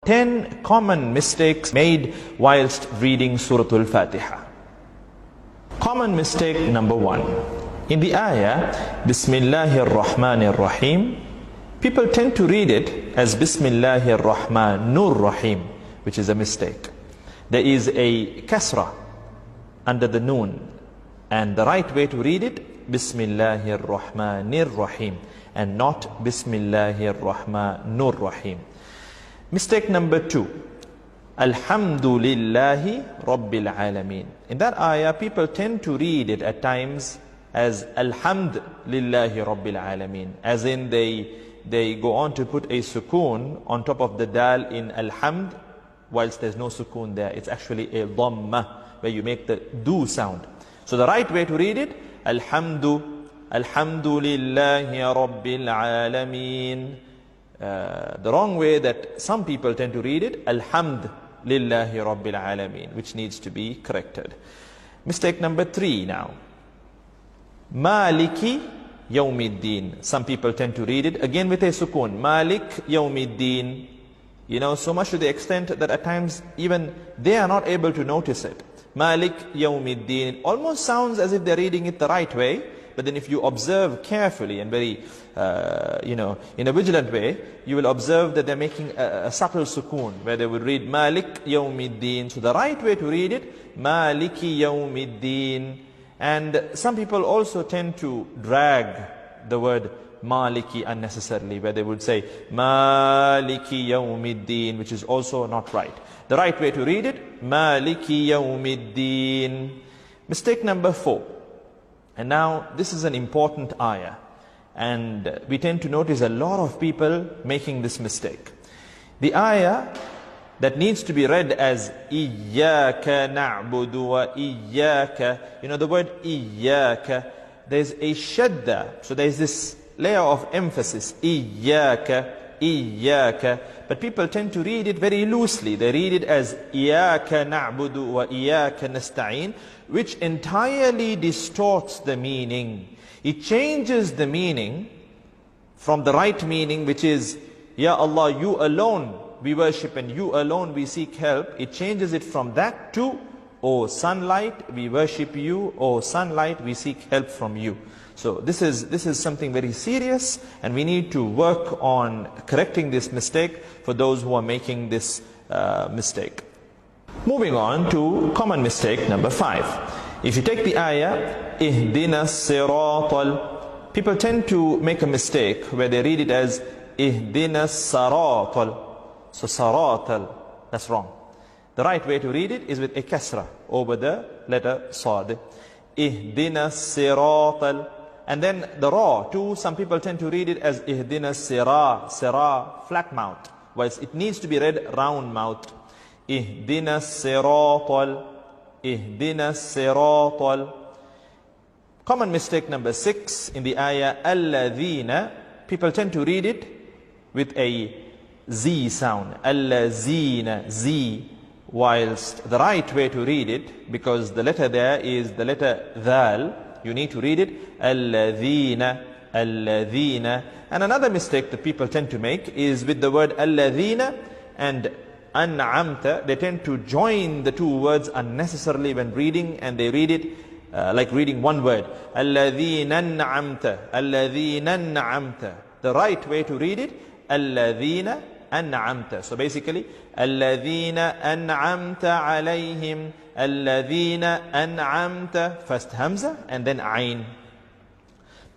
10 common mistakes made whilst reading Surah Al-Fatiha. Common mistake number 1. In the ayah, Bismillahir Rahmanir Rahim, people tend to read it as Bismillahir Rahmanur Rahim, which is a mistake. There is a kasra under the noon, and the right way to read it, Bismillahir Rahmanir Rahim, and not Bismillahir Rahmanur Rahim. Mistake number 2, Alhamdulillahi Rabbil Alameen. In that ayah, people tend to read it at times as Alhamdulillahi Rabbil Alameen, as in they go on to put a sukoon on top of the dal in Alhamd, whilst there's no sukoon there. It's actually a dhamma, where you make the do sound. So the right way to read it, Alhamdulillahi Rabbil Alameen. The wrong way that some people tend to read it, Alhamdulillahi Rabbil Alameen, which needs to be corrected. Mistake number 3 now. Maliki Yawmiddin. Some people tend to read it again with a sukoon. Malik Yawmiddin. You know, so much to the extent that at times even they are not able to notice it. Malik Yawmiddin. It almost sounds as if they're reading it the right way, but then if you observe carefully and very, in a vigilant way, you will observe that they're making a subtle sukoon, where they would read Malik Yawmiddin. So the right way to read it, Maliki Yawmiddin. And some people also tend to drag the word Maliki unnecessarily, where they would say Maliki Yawmiddin, which is also not right. The right way to read it, Maliki Yawmiddin. Mistake number 4. And now this is an important ayah, and we tend to notice a lot of people making this mistake. The ayah that needs to be read as Iyyaka na'budu wa iyyaka. You know the word Iyyaka, there's a shadda, so there's this layer of emphasis, Iyyaka, Iyyaka. But people tend to read it very loosely. They read it as Iyyaka na'budu wa iyyaka nasta'in, which entirely distorts the meaning. It changes the meaning from the right meaning, which is, Ya Allah, you alone we worship and you alone we seek help. It changes it from that to, O sunlight, we worship you, O sunlight, we seek help from you. So this is something very serious, and we need to work on correcting this mistake for those who are making this mistake. Moving on to common mistake number 5. If you take the ayah, Ihdina siratal, people tend to make a mistake where they read it as Ihdina saratal. So saratal, that's wrong. The right way to read it is with a kasra over the letter sad. Ihdina siratal. And then the ra too, some people tend to read it as Ihdina sirah, flat mouth, whilst it needs to be read round mouth. Ihdina siratal, Ihdina siratal. Common mistake number 6 in the ayah, Alladhina, people tend to read it with a Z sound, Allazina, Z, whilst the right way to read it, because the letter there is the letter Dhal, you need to read it Alladhina, Alladhina. And another mistake that people tend to make is with the word Alladhina and An'amta. They tend to join the two words unnecessarily when reading, and they read it like reading one word, Alladhina An'amta, Alladhina An'amta. The right way to read it, Alladhina An'amta. So basically, Alladhina An'amta alayhim, Alladhina An'amta, first Hamza and then Ain.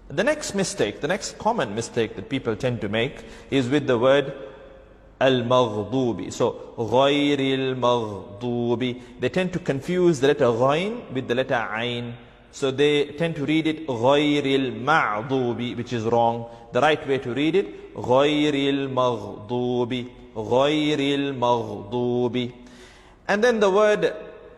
The next mistake, the next common mistake that people tend to make is with the word Al-Maghdubi. So, Ghayril Maghdubi. They tend to confuse the letter Ghayn with the letter Ain. So they tend to read it Ghayril Ma'dubi, which is wrong. The right way to read it, Ghayril Maghdubi, Ghayril Maghdubi. And then the word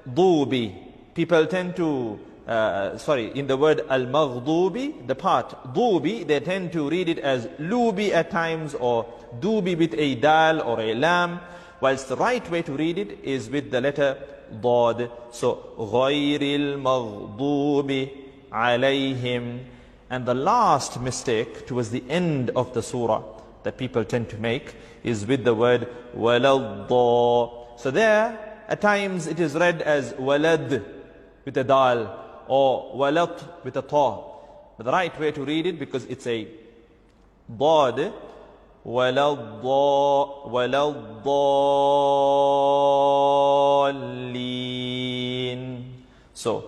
Dubi, people tend to, in the word Al-Maghdubi, the part Dubi, they tend to read it as Lubi at times, or Dubi with a dal or a lam, whilst the right way to read it is with the letter Dad. So, Ghayril Maghdubi alayhim. And the last mistake towards the end of the surah that people tend to make is with the word waladda. So there, at times it is read as walad with a dal or walat with a ta. But the right way to read it, because it's a dad, waladdallin. So